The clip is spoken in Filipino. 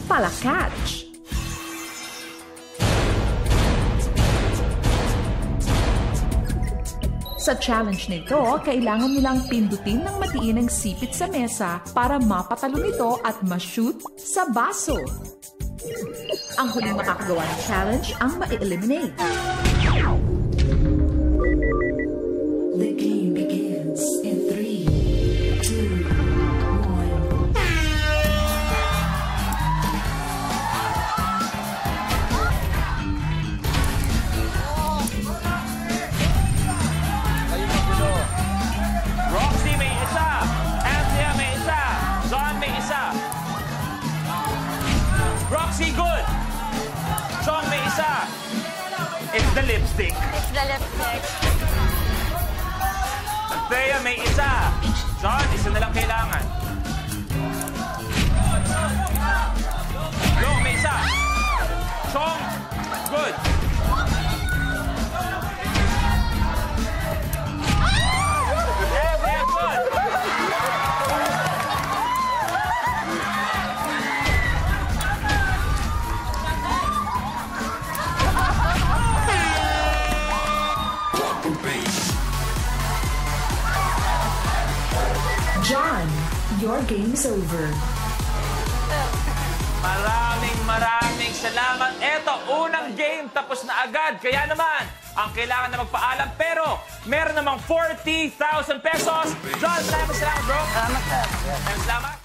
palakatch. Sa challenge nito, kailangan nilang pindutin ng matiin ang sipit sa mesa para mapatalo nito at ma-shoot sa baso. Ang huling makakagawa ng challenge ang ma-eliminate. The game begins in 3, 2, 1. Roxy may isa, Anthea may isa, John may isa. Roxy, good. John may isa. It's the lipstick. It's the lipstick. Thea may isa. John, isa na lang kailangan. Long may isa. Chong, good. Anthea, good. John, your game's over. Maraming salamat. Eto, unang game tapos na agad. Kaya naman, ang kailangan na magpaalam. Pero, meron namang 40,000 pesos. John, salamat, bro. Salamat, sir. Salamat.